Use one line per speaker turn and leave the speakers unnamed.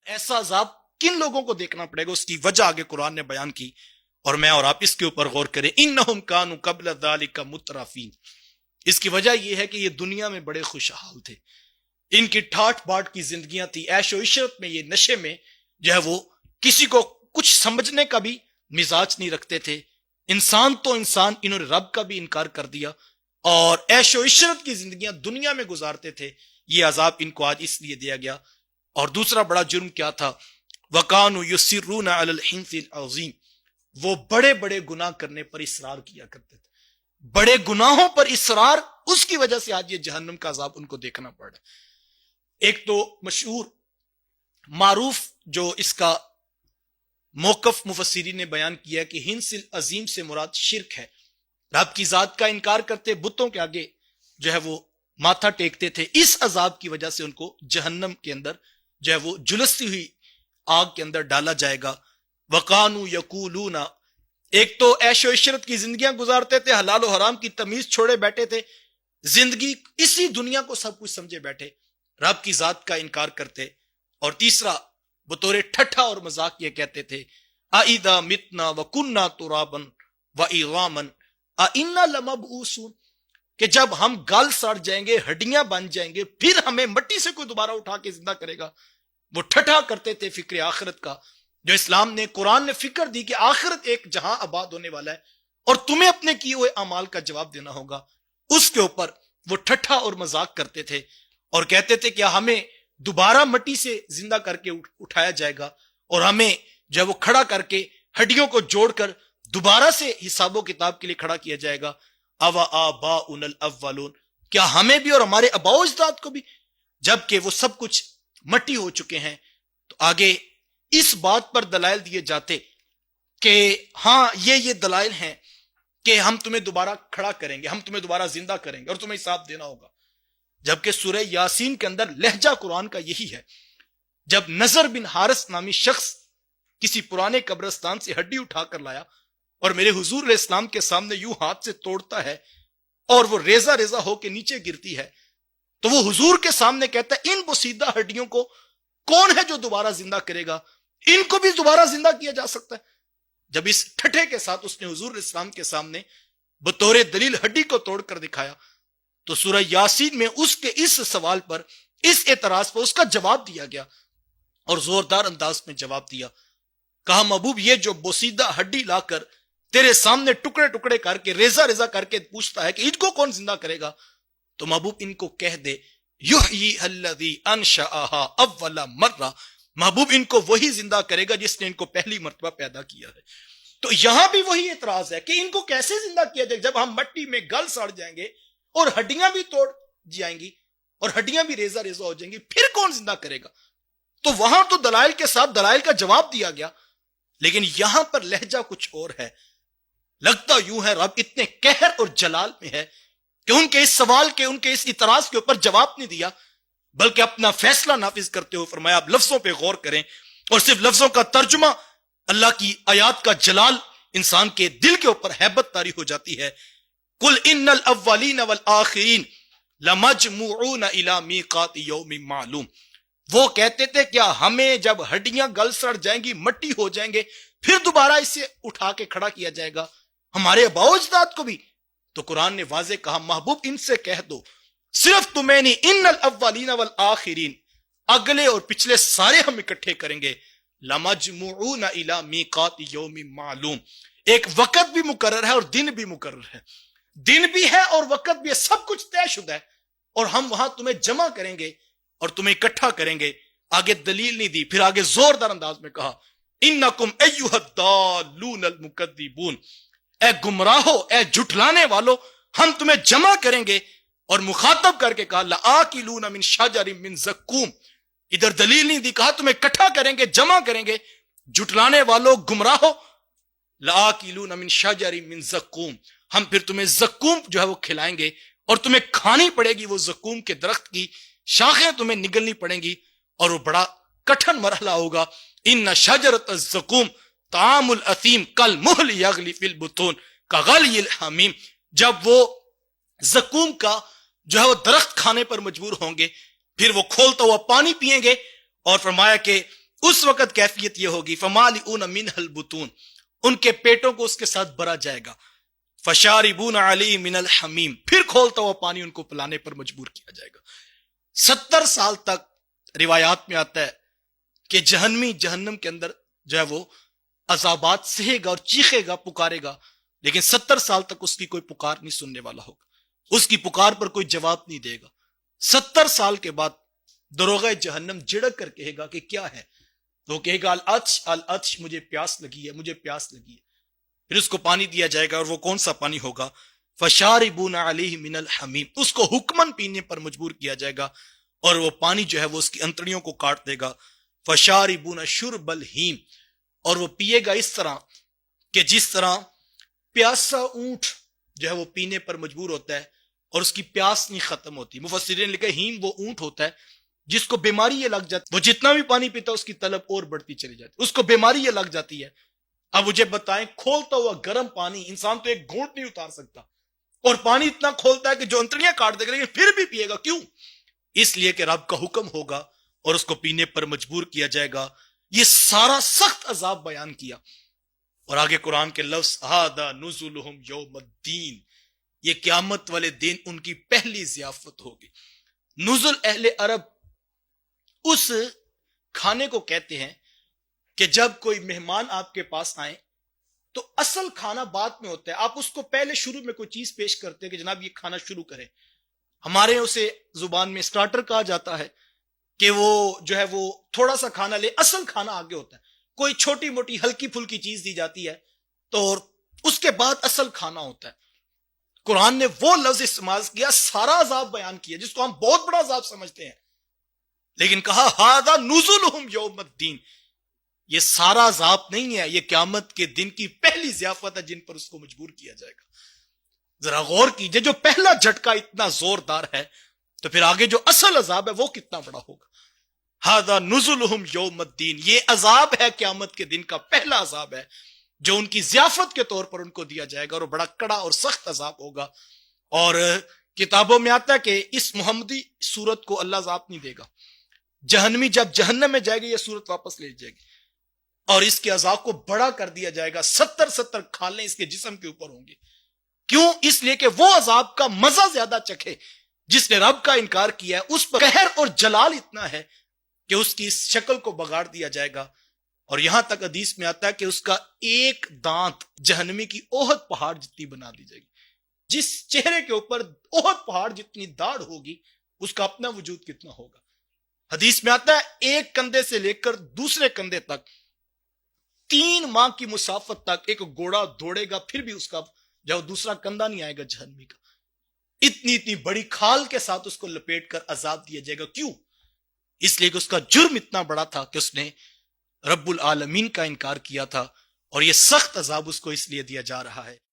ایسا عذاب کن لوگوں کو دیکھنا پڑے گا، اس کی وجہ آگے قرآن نے بیان کی، اور میں اور آپ اس کے اوپر غور کریں۔ انہم کانوا قبل ذالک مترفین، اس کی وجہ یہ ہے کہ یہ دنیا میں بڑے خوشحال تھے، ان کی ٹھاٹ باٹ کی زندگیاں تھی، عیش و عشرت میں، یہ نشے میں جو ہے وہ کسی کو کچھ سمجھنے کا بھی مزاج نہیں رکھتے تھے۔ انسان تو انسان، انہوں نے رب کا بھی انکار کر دیا اور عیش و عشرت کی زندگیاں دنیا میں گزارتے تھے۔ یہ عذاب ان کو آج اس لیے دیا گیا۔ اور دوسرا بڑا جرم کیا تھا؟ وَكَانُوا يُصِرُّونَ عَلَى الْحِنثِ الْعَظِيمِ، وہ بڑے بڑے گناہ کرنے پر اصرار کیا کرتے تھے، بڑے گناہوں پر اصرار، اس کی وجہ سے آج یہ جہنم کا عذاب ان کو دیکھنا پڑ رہا ہے۔ ایک تو مشہور معروف جو اس کا موقف مفسرین نے بیان کیا کہ ہنس العظیم سے مراد شرک ہے، رب کی ذات کا انکار کرتے، بتوں کے آگے جو ہے وہ ماتھا ٹیکتے تھے، اس عذاب کی وجہ سے ان کو جہنم کے اندر جو ہے وہ جلستی ہوئی آگ کے اندر ڈالا جائے گا۔ وَقَانُوا يَقُولُونَ، ایک تو عیش و عشرت کی زندگیاں گزارتے تھے، حلال و حرام کی تمیز چھوڑے بیٹھے تھے، زندگی اسی دنیا کو سب کچھ سمجھے بیٹھے، رب کی ذات کا انکار کرتے۔ اور تیسرا بطور ٹھٹھا اور مذاق یہ کہتے تھے اَإِذَا مِتْنَا وَكُنَّا تُرَابًا وَعِظَامًا أَإِنَّا لَمَبْعُوثُونَ، کہ جب ہم گل سڑ جائیں گے، ہڈیاں بن جائیں گے، پھر ہمیں مٹی سے کوئی دوبارہ اٹھا کے زندہ کرے گا۔ وہ ٹھٹھا کرتے تھے فکر آخرت کا، جو اسلام نے، قرآن نے فکر دی کہ آخرت ایک جہاں آباد ہونے والا ہے اور تمہیں اپنے کیے ہوئے اعمال کا جواب دینا ہوگا، اس کے اوپر وہ ٹھٹھا اور مذاق کرتے تھے اور کہتے تھے کہ ہمیں دوبارہ مٹی سے زندہ کر کے اٹھایا جائے گا اور ہمیں جو ہے وہ کھڑا کر کے ہڈیوں کو جوڑ کر دوبارہ سے حساب و کتاب کے لیے کھڑا کیا جائے گا۔ اَوَ آبَاؤُنَا الْأَوَّلُونَ، کیا ہمیں بھی اور ہمارے آباء و اجداد کو بھی، جبکہ وہ سب کچھ مٹی ہو چکے ہیں۔ تو آگے اس بات پر دلائل دیے جاتے کہ ہاں یہ دلائل ہیں کہ ہم تمہیں دوبارہ کھڑا کریں گے، ہم تمہیں دوبارہ زندہ کریں گے اور تمہیں حساب دینا ہوگا، جبکہ سورہ یاسین کے اندر لہجہ قرآن کا یہی ہے۔ جب نضر بن حارث نامی شخص کسی پرانے قبرستان سے ہڈی اٹھا کر لایا اور میرے حضور علیہ السلام کے سامنے یوں ہاتھ سے توڑتا ہے اور وہ ریزہ ریزہ ہو کے نیچے گرتی ہے، تو وہ حضور کے سامنے کہتا ہے ان بوسیدہ ہڈیوں کو کون ہے جو دوبارہ زندہ کرے گا؟ ان کو بھی دوبارہ زندہ کیا جا سکتا ہے۔ جب اس ٹھٹھے کے ساتھ اس نے حضور علیہ السلام کے سامنے بطور دلیل ہڈی کو توڑ کر دکھایا، تو سورہ یاسین میں اس کے اس سوال پر، اس اعتراض پر اس کا جواب دیا گیا اور زوردار انداز میں جواب دیا۔ کہا محبوب یہ جو بوسیدہ ہڈی لا کر تیرے سامنے ٹکڑے ٹکڑے کر کے ریزہ ریزہ کر کے پوچھتا ہے کہ ان کو کون زندہ کرے گا، تو محبوب ان کو کہہ دے یحییھا الذی انشأھا اول مرہ، محبوب ان کو وہی زندہ کرے گا جس نے ان کو پہلی مرتبہ پیدا کیا ہے۔ تو یہاں بھی وہی اعتراض ہے کہ ان کو کیسے زندہ کیا جائے جب ہم مٹی میں گل سڑ جائیں گے اور ہڈیاں بھی توڑ جائیں گی اور ہڈیاں بھی ریزہ ریزہ ہو جائیں گی، پھر کون زندہ کرے گا؟ تو وہاں تو دلائل کے ساتھ دلائل کا جواب دیا گیا، لیکن یہاں پر لہجہ کچھ اور ہے۔ لگتا یوں ہے رب اتنے قہر اور جلال میں ہے کہ ان کے اس سوال کے، ان کے اس اعتراض کے اوپر جواب نہیں دیا، بلکہ اپنا فیصلہ نافذ کرتے ہوئے فرمایا آپ لفظوں پہ غور کریں، اور صرف لفظوں کا ترجمہ، اللہ کی آیات کا جلال انسان کے دل کے اوپر ہیبت طاری ہو جاتی ہے۔ قُلْ إِنَّ الْأَوَّلِينَ وَالْآخِرِينَ لَمَجْمُوعُونَ إِلَى مِيقَاتِ يَوْمٍ مَعْلُومٍ، وہ کہتے تھے کیا ہمیں جب ہڈیاں گل سڑ جائیں گی، مٹی ہو جائیں گے، پھر دوبارہ اسے اٹھا کے کھڑا کیا جائے گا ہمارے آباء و اجداد کو بھی؟ تو قرآن نے واضح کہا محبوب ان سے کہہ دو صرف تمہیں نہیں، ان الاولین والآخرین، اگلے اور پچھلے سارے ہم اکٹھے کریں گے۔ لمجموعون الی میقات یوم معلوم، ایک وقت بھی مقرر ہے اور دن بھی مقرر ہے، دن بھی ہے اور وقت بھی ہے، سب کچھ طے شدہ ہے، اور ہم وہاں تمہیں جمع کریں گے اور تمہیں اکٹھا کریں گے۔ آگے دلیل نہیں دی، پھر آگے زوردار انداز میں کہا انکم ایھا الضالون المکذبون، اے گمراہو، اے جھٹلانے والو، ہم تمہیں جمع کریں گے، اور مخاطب کر کے کہا لآکلون من شجر من زقوم، ادھر دلیل نہیں دی، کہا تمہیں اکٹھا کریں گے، جمع کریں گے، جھٹلانے والو، گمراہو، لآکلون من شجر من زقوم، ہم پھر تمہیں زقوم جو ہے وہ کھلائیں گے اور تمہیں کھانی پڑے گی وہ زقوم کے درخت کی شاخیں تمہیں نگلنی پڑیں گی، اور وہ بڑا کٹھن مرحلہ ہوگا۔ ان شجرۃ الزقوم طعام الاثیم کالمہل یغلی فی البطون کغلی الحمیم، جب وہ زقوم کا جو ہے وہ درخت کھانے پر مجبور ہوں گے، پھر وہ کھولتا ہوا پانی پئیں گے، اور فرمایا کہ اس وقت کیفیت یہ ہوگی فمالئون منہ البطون، ان کے پیٹوں کو اس کے ساتھ بھرا جائے گا، فشاربون علیہ من الحمیم، پھر کھولتا ہوا پانی ان کو پلانے پر مجبور کیا جائے گا۔ 70 سال تک روایات میں آتا ہے کہ جہنمی جہنم کے اندر جو ہے وہ عذابات سہے گا اور چیخے گا، پکارے گا، لیکن 70 سال تک اس کی کوئی پکار نہیں سننے والا ہوگا، اس کی پکار پر کوئی جواب نہیں دے گا۔ 70 سال کے بعد دروغہ جہنم جھڑک کر کہے گا کہ کیا ہے؟ تو کہے گا العطش العطش، مجھے پیاس لگی ہے، مجھے پیاس لگی ہے۔ پھر اس کو پانی دیا جائے گا، اور وہ کون سا پانی ہوگا؟ فشاربون علیہ من الحمیم، اس کو حکمن پینے پر مجبور کیا جائے گا، اور وہ پانی جو ہے وہ اس کی انتڑیوں کو کاٹ دے گا۔ فشاربون شرب الہیم، اور وہ پیے گا اس طرح کہ جس طرح پیاسا اونٹ جو ہے وہ پینے پر مجبور ہوتا ہے اور اس کی پیاس نہیں ختم ہوتی۔ مفسرین نے لکھا ہیم وہ اونٹ ہوتا ہے جس کو بیماری یہ لگ جاتی، وہ جتنا بھی پانی پیتا ہے اس کی طلب اور بڑھتی چلی جاتی، اس کو بیماری یہ لگ جاتی ہے۔ اب مجھے بتائیں، کھولتا ہوا گرم پانی انسان تو ایک گھونٹ نہیں اتار سکتا، اور پانی اتنا کھولتا ہے کہ جو انتڑیاں کاٹ دے گا، لیکن پھر بھی پیے گا۔ کیوں؟ اس لیے کہ رب کا حکم ہوگا اور اس کو پینے پر مجبور کیا جائے گا۔ یہ سارا سخت عذاب بیان کیا، اور آگے قرآن کے لفظ ھذا نزلہم یوم الدین، یہ قیامت والے دن ان کی پہلی ضیافت ہوگی۔ نزل اہل عرب اس کھانے کو کہتے ہیں کہ جب کوئی مہمان آپ کے پاس آئے تو اصل کھانا بعد میں ہوتا ہے، آپ اس کو پہلے شروع میں کوئی چیز پیش کرتے ہیں کہ جناب یہ کھانا شروع کریں۔ ہمارے اسے زبان میں سٹارٹر کہا جاتا ہے کہ وہ جو ہے وہ تھوڑا سا کھانا لے، اصل کھانا آگے ہوتا ہے، کوئی چھوٹی موٹی ہلکی پھلکی چیز دی جاتی ہے تو اس کے بعد اصل کھانا ہوتا ہے۔ قرآن نے وہ لفظ استعمال کیا، سارا عذاب بیان کیا جس کو ہم بہت بڑا عذاب سمجھتے ہیں، لیکن کہا ھذا نزلہم یوم الدین، یہ سارا عذاب نہیں ہے، یہ قیامت کے دن کی پہلی ضیافت ہے جن پر اس کو مجبور کیا جائے گا۔ ذرا غور کیجئے، جو پہلا جھٹکا اتنا زوردار ہے تو پھر آگے جو اصل عذاب ہے وہ کتنا بڑا ہوگا۔ ھذا نزلہم یوم الدین، یہ عذاب ہے قیامت کے دن کا پہلا عذاب ہے جو ان کی ضیافت کے طور پر ان کو دیا جائے گا، اور بڑا کڑا اور سخت عذاب ہوگا۔ اور کتابوں میں آتا ہے کہ اس محمدی صورت کو اللہ عذاب نہیں دے گا، جہنمی جب جہنم میں جائے گی یہ صورت واپس لے جائے گی، اور اس کے عذاب کو بڑا کر دیا جائے گا، 70 کھالیں اس کے جسم کے اوپر ہوں گے۔ کیوں؟ اس لیے کہ وہ عذاب کا مزہ زیادہ چکھے جس نے رب کا انکار کیا ہے، اس پر قہر اور جلال اتنا ہے کہ اس کی اس شکل کو بگاڑ دیا جائے گا۔ اور یہاں تک حدیث میں آتا ہے کہ اس کا ایک دانت جہنمی کی احد پہاڑ جتنی بنا دی جائے گی۔ جس چہرے کے اوپر احد پہاڑ جتنی داڑھ ہوگی اس کا اپنا وجود کتنا ہوگا۔ حدیث میں آتا ہے ایک کندھے سے لے کر دوسرے کندھے تک 3 ماہ کی مسافت تک ایک گھوڑا دوڑے گا، پھر بھی اس کا جب دوسرا کندھا نہیں آئے گا جہنمی کا۔ اتنی بڑی کھال کے ساتھ اس کو لپیٹ کر عذاب دیا جائے گا۔ کیوں؟ اس لیے کہ اس کا جرم اتنا بڑا تھا کہ اس نے رب العالمین کا انکار کیا تھا، اور یہ سخت عذاب اس کو اس لیے دیا جا رہا ہے۔